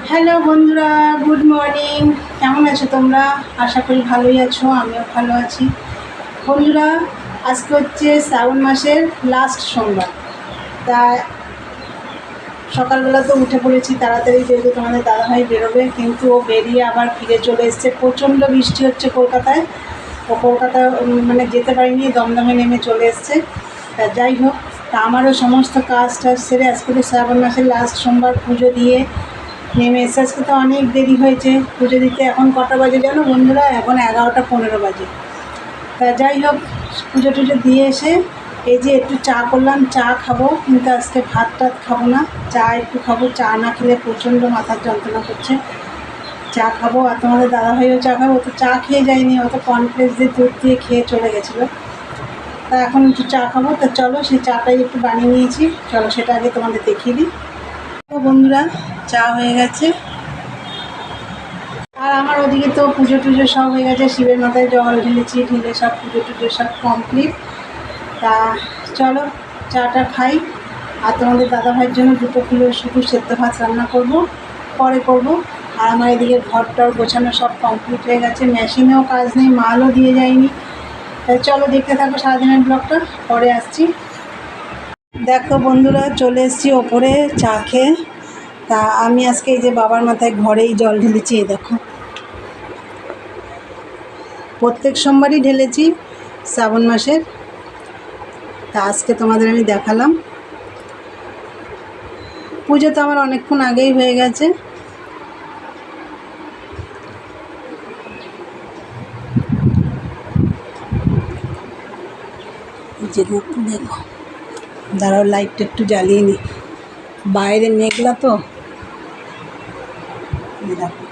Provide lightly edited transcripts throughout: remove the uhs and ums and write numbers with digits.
Hello বন্ধুরা, good morning. কেমন আছো তোমরা? আশা করি ভালোই আছো, আমিও ভালো আছি। বন্ধুরা, আজকে হচ্ছে শ্রাবণ মাসের লাস্ট সোমবার। তা সকালবেলা তো উঠে পড়েছি তাড়াতাড়ি, যেহেতু তোমাদের দাদাভাই বেরোবে, কিন্তু ও বেরিয়ে আবার ফিরে চলে এসছে। প্রচণ্ড বৃষ্টি হচ্ছে কলকাতায়। ও কলকাতা মানে যেতে পারিনি, দমদমে নেমে চলে এসছে। তা যাই হোক, তা আমারও সমস্ত কাজ টাজ সেরে আজকে তো শ্রাবণ মাসের লাস্ট সোমবার, পুজো দিয়ে নেমে এসে আজকে তো অনেক দেরি হয়েছে পুজো দিতে। এখন কটা বাজে জানো বন্ধুরা? এখন 11টা 15 বাজে। তা যাই হোক, পুজো টুজো দিয়ে এসে এই যে একটু চা করলাম, চা খাবো, কিন্তু আজকে ভাত টাত খাবো না, চা একটু খাবো। চা না খেলে প্রচণ্ড মাথার যন্ত্রণা করছে। চা খাবো, আর তোমাদের দাদাভাইও চা খাবো। তো চা খেয়ে যায়নি, ও তো কর্নফ্লেক্স দিয়ে দুধ দিয়ে খেয়ে চলে গেছিলো। তা এখন একটু চা খাবো। তা চলো, সেই চাটাই একটু বানিয়ে নিয়েছি, চলো সেটা আগে তোমাদের দেখিয়ে দিই। তো বন্ধুরা, চা হয়ে গেছে, আর আমার ওদিকে তো পুজো টুজো সব হয়ে গেছে। শিবের মাথায় জল ঢেলেছি, ঢেলে সব পুজো টুজো সব কমপ্লিট। তা চলো চাটা খাই। আর তোমাদের দাদাভাইয়ের জন্য দুটো কিলো শুধু সেদ্ধ ভাত রান্না করব, পরে করব। আর আমার এদিকে ঘরটাও গোছানো সব কমপ্লিট হয়ে গেছে, মেশিনেও কাজ নেই, মালও দিয়ে যায়নি। তাই চলো দেখতে থাকো সারাদিনের ব্লগটা, পরে আসছি। দেখো বন্ধুরা, চলে এসেছি ওপরে চা খেয়ে। তা আমি আজকে এই যে বাবার মাথায় ঘরেই জল ঢেলেছি, এই দেখো। প্রত্যেক সোমবারই ঢেলেছি শ্রাবণ মাসের। তা আজকে তোমাদের আমি দেখালাম। পুজো তো আমার অনেকক্ষণ আগেই হয়ে গেছে। যে দেখো, দাঁড়াও লাইটটা একটু জ্বালিয়ে নি, বাইরে মেঘলা তো। দেখো,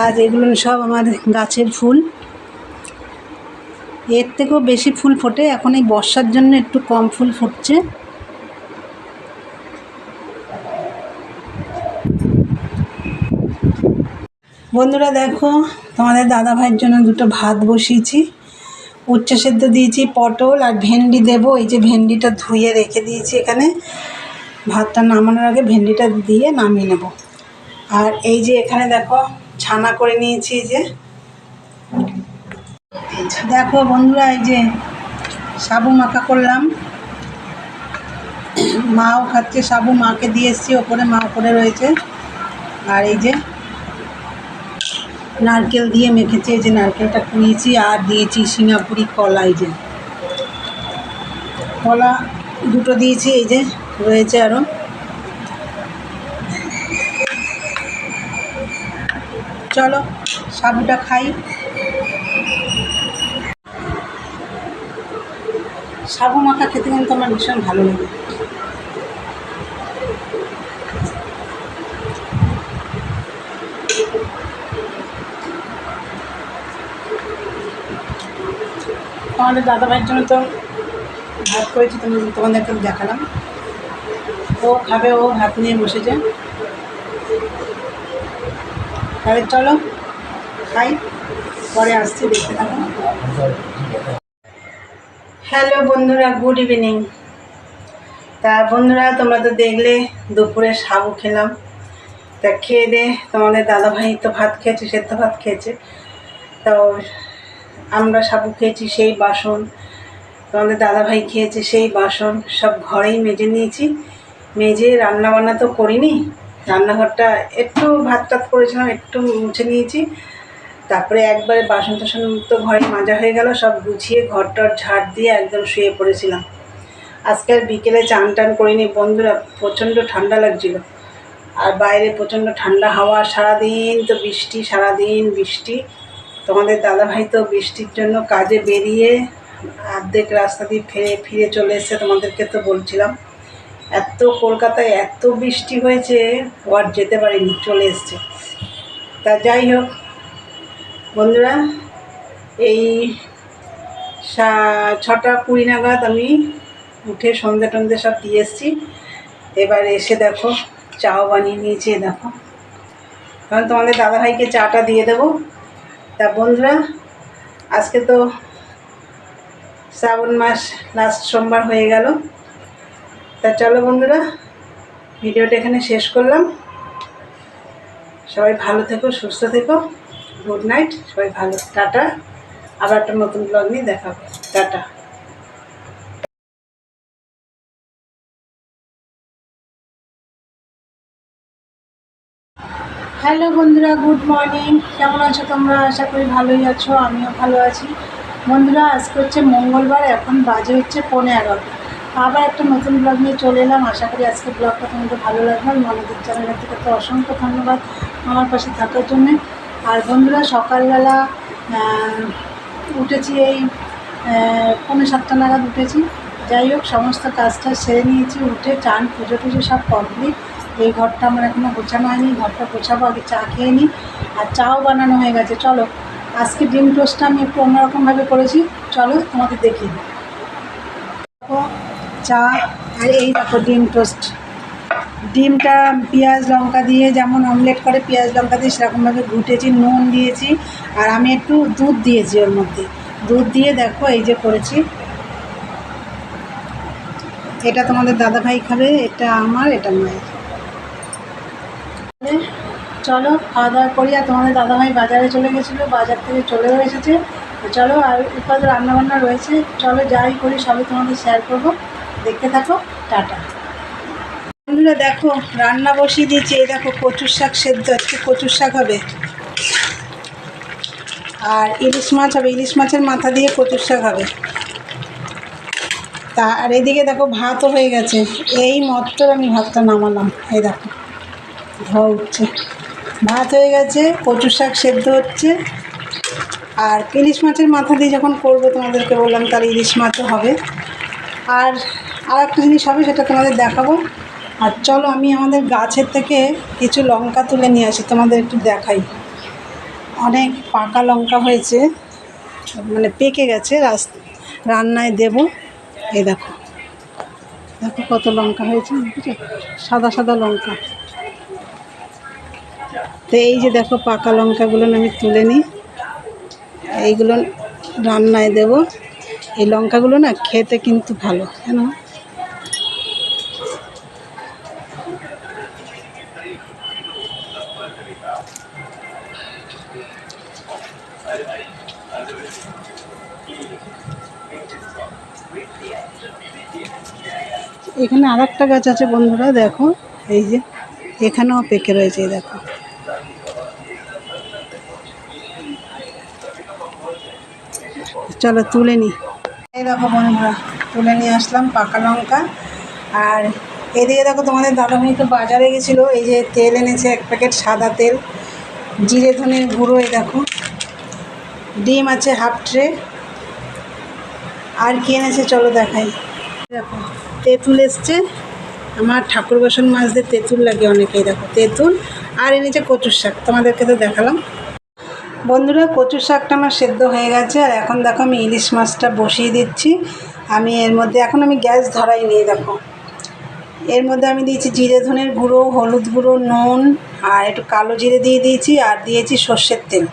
আর এগুলো সব আমার গাছের ফুল। এর থেকেও বেশি ফুল ফোটে, এখন এই বর্ষার জন্য একটু কম ফুল ফুটছে। বন্ধুরা দেখো, তোমাদের দাদা ভাইয়ের জন্য দুটো ভাত বসিয়েছি। উচ্ছে সেদ্ধ দিয়েছি, পটল আর ভেন্ডি দেবো। এই যে ভেন্ডিটা ধুয়ে রেখে দিয়েছি এখানে, ভাতটা নামানোর আগে ভেন্ডিটা দিয়ে নামিয়ে নেব। আর এই যে এখানে দেখো ছানা করে নিয়েছি। এই যে দেখো বন্ধুরা, এই যে সাবু মাখা করলাম, মাও খাচ্ছে সাবু, মাকে দিয়ে এসছি ওপরে, মা ওপরে রয়েছে। আর এই যে নারকেল দিয়ে মেখেছি, এই যে নারকেলটা কুড়িয়েছি, আর দিয়েছি সিঙ্গাপুরি কলা। এই যে কলা দুটো দিয়েছি, এই যে রয়েছে আরও। চলো সাবুটা খাই। সাবু মাখা খেতে কিন্তু আমার ভীষণ ভালো লাগে। আমাদের দাদাভাইয়ের জন্য তো ভাত করেছি, তোমাদেরকে দেখালাম। ও খাবে, ও ভাত নিয়ে বসেছে। তাহলে চলো খাই, পরে আসছি, দেখতে থাকো। হ্যালো বন্ধুরা, গুড ইভিনিং। তা বন্ধুরা, তোমরা তো দেখলে দুপুরে সাবু খেলাম। তা খেয়ে দে তোমাদের দাদাভাই তো ভাত খেয়েছে, সেদ্ধ ভাত খেয়েছে। তো আমরা সাবু খেয়েছি সেই বাসন, তোমাদের দাদাভাই খেয়েছে সেই বাসন, সব ঘরেই মেজে নিয়েছি। মেজে রান্নাবান্না তো করিনি, রান্নাঘরটা একটু ভাত টাত করেছিলাম, একটু মুছে নিয়েছি। তারপরে একবারে বাসন টাসন তো ঘরে মাজা হয়ে গেল, সব গুছিয়ে ঘরটার ঝাড় দিয়ে একদম শুয়ে পড়েছিলাম। আজকে আর বিকেলে চান টান করিনি বন্ধুরা, প্রচণ্ড ঠান্ডা লাগছিল। আর বাইরে প্রচণ্ড ঠান্ডা হাওয়া, সারাদিন তো বৃষ্টি, সারাদিন বৃষ্টি। তোমাদের দাদাভাই তো বৃষ্টির জন্য কাজে বেরিয়ে অর্ধেক রাস্তা দিয়ে ফিরে চলে এসছে, তোমাদেরকে তো বলছিলাম। এত কলকাতায় এত বৃষ্টি হয়েছে, ও আর যেতে পারিনি, চলে এসছে। তা যাই হোক বন্ধুরা, এই 6টা 20 নাগাদ আমি উঠে সন্ধে টন্ধে সব দিয়ে এসেছি। এবার এসে দেখো চাও বানিয়ে নিয়েছি, দেখো। কারণ তোমাদের দাদাভাইকে চাটা দিয়ে দেবো। তা বন্ধুরা, আজকে তো শ্রাবণ মাস লাস্ট সোমবার হয়ে গেল। তা চলো বন্ধুরা, ভিডিওটা এখানে শেষ করলাম। সবাই ভালো থেকো, সুস্থ থেকো। গুড নাইট, সবাই ভালো, টাটা। আবার একটা নতুন ব্লগ নিয়ে দেখা হবে। টাটা। হ্যালো বন্ধুরা, গুড মর্নিং। কেমন আছো তোমরা? আশা করি ভালোই আছো, আমিও ভালো আছি। বন্ধুরা, আজকে হচ্ছে মঙ্গলবার, এখন বাজে হচ্ছে 11:15। আবার একটা নতুন ব্লগ নিয়ে চলে এলাম। আশা করি আজকে ব্লগটা তোমাদের ভালো লাগবে। মনোদীপ চ্যানেলের থেকে তো অসংখ্য ধন্যবাদ আমার পাশে থাকার জন্যে। আর বন্ধুরা, সকালবেলা উঠেছি, এই 6:45 নাগাদ উঠেছি। যাই হোক, সমস্ত কাজটা সেরে নিয়েছি। উঠে চান পুজো টুজো সব কমপ্লিট। এই ঘরটা আমার এখনও গোছানো হয়নি, ঘরটা গোছাবো। আগে চা খেয়ে নিই। আর চাও বানানো হয়ে গেছে। চলো, আজকে ডিম টোস্টটা আমি একটু অন্যরকমভাবে করেছি, চলো তোমাদের দেখি। দেখো চা, আর এই দেখো ডিম টোস্ট। ডিমটা পেঁয়াজ লঙ্কা দিয়ে যেমন অমলেট করে পেঁয়াজ লঙ্কা দিয়ে সেরকমভাবে ঘুটেছি, নুন দিয়েছি। আর আমি একটু দুধ দিয়েছি ওর মধ্যে। দুধ দিয়ে দেখো এই যে করেছি। এটা তোমাদের দাদাভাই খাবে, এটা আমার, এটা মায়ের। চলো খাওয়া দাওয়া করি। আর তোমাদের দাদাভাই বাজারে চলে গেছিলো, বাজার থেকে চলেও এসেছে। চলো, আর উপাদ রান্নাবান্না রয়েছে, চলো যাই করি সবই তোমাদের শেয়ার করবো, দেখতে থাকো। টাটা। বন্ধুরা দেখো, রান্না বসিয়ে দিয়েছি। এই দেখো কচুর শাক সেদ্ধ, আজকে কচুর শাক হবে। আর ইলিশ মাছ হবে, ইলিশ মাছের মাথা দিয়ে কচুর শাক হবে। তা আর এদিকে দেখো ভাতও হয়ে গেছে। এই মাত্র আমি ভাতটা নামালাম, এই দেখো ধোয়া উঠছে। ভাত হয়ে গেছে, কচুর শাক সেদ্ধ হচ্ছে। আর ইলিশ মাছের মাথা দিয়ে যখন করবো তোমাদেরকে বললাম, তার ইলিশ মাছও হবে। আর একটা জিনিস হবে, সেটা তোমাদের দেখাবো। আর চলো, আমি আমাদের গাছের থেকে কিছু লঙ্কা তুলে নিয়ে আসি, তোমাদের একটু দেখাই। অনেক পাকা লঙ্কা হয়েছে, মানে পেকে গেছে, রান্নায় দেব। এই দেখো, দেখো কত লঙ্কা হয়েছে, সাদা সাদা লঙ্কা। তো এই যে দেখো পাকা লঙ্কাগুলো আমি তুলে নিই, এইগুলো রান্নায় দেব। এই লঙ্কাগুলো না খেতে কিন্তু ভালো, কেন এখানে আর একটা গাছ আছে বন্ধুরা, দেখো এই যে এখানেও পেকে রয়েছে, এই দেখো। চলো তুলে নিই। এই দেখো বন্ধুরা, তুলে নিয়ে আসলাম পাকা লঙ্কা। আর এদিকে দেখো তোমাদের দাদাভাই তো বাজারে গেছিলো, এই যে তেল এনেছে 1 প্যাকেট সাদা তেল, জিরে ধনের গুঁড়ো, এই দেখো ডিম আছে হাফ ট্রে। আর কি এনেছে চলো দেখাই। দেখো তেঁতুল এসছে, আমার ঠাকুর বাসন মাজতে তেঁতুল লাগে অনেকেই, দেখো তেঁতুল। আর এনেছে কচুর শাক, তোমাদেরকে তো দেখালাম। বন্ধুরা, কচুর শাকটা আমার সেদ্ধ হয়ে গেছে। আর এখন দেখো আমি ইলিশ মাছটা বসিয়ে দিচ্ছি। আমি এর মধ্যে এখন আমি গ্যাস ধরাইনি, দেখো এর মধ্যে আমি দিয়েছি জিরে ধনের গুঁড়ো, হলুদ গুঁড়ো, নুন, আর একটু কালো জিরে দিয়ে দিয়েছি, আর দিয়েছি সর্ষের তেল।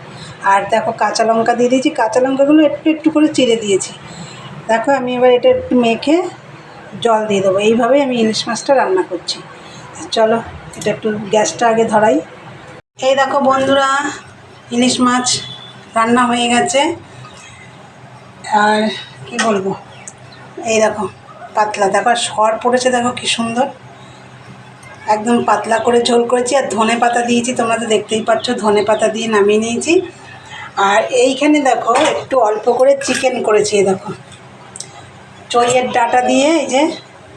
আর দেখো কাঁচা লঙ্কা দিয়ে দিয়েছি, কাঁচা লঙ্কাগুলো একটু একটু করে চিড়ে দিয়েছি। দেখো আমি এবার এটা একটু মেখে জল দিয়ে দেবো। এইভাবেই আমি ইলিশ মাছটা রান্না করছি। চলো এটা একটু গ্যাসটা আগে ধরাই। এই দেখো বন্ধুরা, ইলিশ মাছ রান্না হয়ে গেছে। আর কি বলবো, এই দেখো পাতলা, দেখো সর পড়েছে, দেখো কি সুন্দর, একদম পাতলা করে ঝোল করেছি। আর ধনে পাতা দিয়েছি, তোমরা তো দেখতেই পাচ্ছ, ধনে পাতা দিয়ে নামিয়ে নিয়েছি। আর এইখানে দেখো একটু অল্প করে চিকেন করেছি, দেখো চইয়ের ডাঁটা দিয়ে, এই যে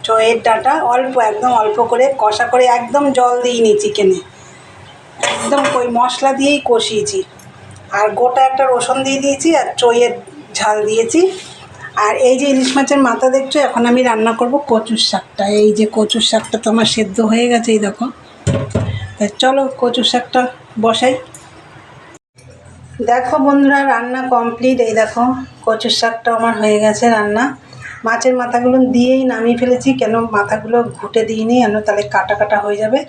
চইয়ের ডাঁটা অল্প, একদম অল্প করে কষা করে, একদম জল দিইনি চিকেনে, একদম ওই মশলা দিয়েই কষিয়েছি। আর গোটা একটা রসুন দিয়ে দিয়েছি, আর চইয়ের ঝাল দিয়েছি। আর এই যে ইলিশ মাছের মাথা দেখছো, এখন আমি রান্না করব কচুর শাকটা। এই যে কচুর শাকটা তো আমার সেদ্ধ হয়ে গেছে, এই দেখো। তা চলো কচুর শাকটা বসাই। দেখো বন্ধুরা, রান্না কমপ্লিট। এই দেখো কচুর শাকটা আমার হয়ে গেছে রান্না। মাছের মাথাগুলো দিয়েই নামিয়ে ফেলেছি, কেন মাথাগুলো ঘুটে দিইনি, কেন তাহলে কাটা কাটা হয়ে যাবে।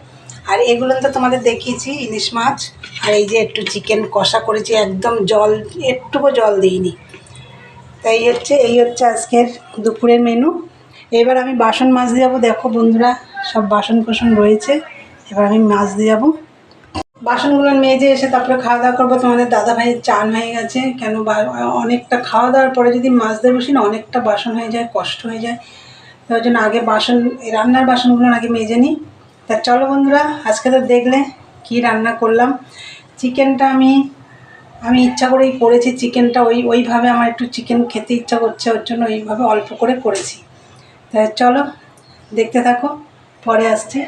আর এগুলো তো তোমাদের দেখিয়েছি, ইলিশ মাছ। আর এই যে একটু চিকেন কষা করেছি, একদম জল, একটুকু জল দিইনি। তাই এই হচ্ছে আজকের দুপুরের মেনু। এবার আমি বাসন মাজতে যাবো। দেখো বন্ধুরা, সব বাসন কোসন রয়েছে, এবার আমি মাজতে যাবো। বাসনগুলো মেজে এসে তারপরে খাওয়া দাওয়া করবো। তোমাদের দাদাভাইয়ের চান হয়ে গেছে, কেন অনেকটা খাওয়া দাওয়ার পরে যদি মাজতে বসি না, অনেকটা বাসন হয়ে যায়, কষ্ট হয়ে যায়। তার জন্য আগে রান্নার বাসনগুলো আগে মেজে নিই। তা চলো বন্ধুরা, আজকে তো দেখলে কি রান্না করলাম। চিকেনটা আমি ইচ্ছা করেই করেছি। চিকেনটা ওইভাবে আমার একটু চিকেন খেতে ইচ্ছা করছে, ওর জন্য ওইভাবে অল্প করে করেছি। তাই চলো দেখতে থাকো, পরে আসছি।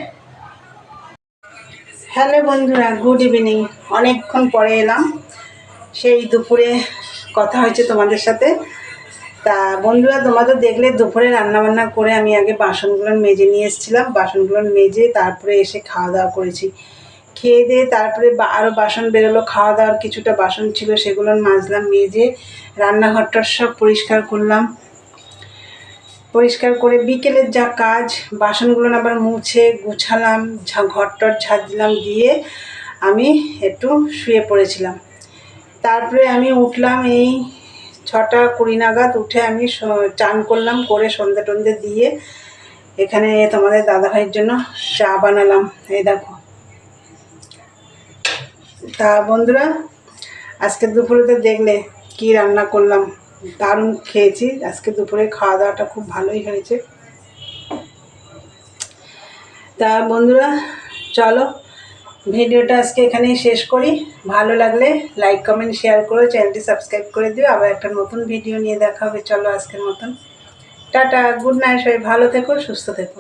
হ্যালো বন্ধুরা, গুড ইভিনিং। অনেকক্ষণ পরে এলাম, সেই দুপুরে কথা হয়েছে তোমাদের সাথে। তা বন্ধুরা, তোমাদের দেখলে দুপুরে রান্নাবান্না করে আমি আগে বাসনগুলো মেজে নিয়ে এসেছিলাম। বাসনগুলো মেজে তারপরে এসে খাওয়া দাওয়া করেছি। খেয়ে দিয়ে তারপরে আরও বাসন বেরোলো, খাওয়া দাওয়ার কিছুটা বাসন ছিল, সেগুলো মাজলাম। মেজে রান্নাঘরটার সব পরিষ্কার করলাম। পরিষ্কার করে বিকেলের যা কাজ, বাসনগুলো আবার মুছে গুছালাম, ঘরটর ঝাড় দিলাম, দিয়ে আমি একটু শুয়ে পড়েছিলাম। তারপরে আমি উঠলাম এই 6:20 নাগাদ। উঠে আমি চান করলাম, করে সন্ধ্যে টন্ধে দিয়ে এখানে তোমাদের দাদাভাইয়ের জন্য চা বানালাম। এই দেখো। তা বন্ধুরা, আজকে দুপুরে তো দেখলে কি রান্না করলাম, দারুণ খেয়েছি। আজকে দুপুরে খাওয়া দাওয়াটা খুব ভালোই হয়েছে। তা বন্ধুরা চলো, ভিডিওটা আজকে এখানেই শেষ করি। ভালো লাগলে লাইক কমেন্ট শেয়ার করো, চ্যানেলটি সাবস্ক্রাইব করে দিও। আবার একটা নতুন ভিডিও নিয়ে দেখা হবে। চলো আজকের মতন টাটা, গুড নাইট। সবাই ভালো থেকো, সুস্থ থেকো।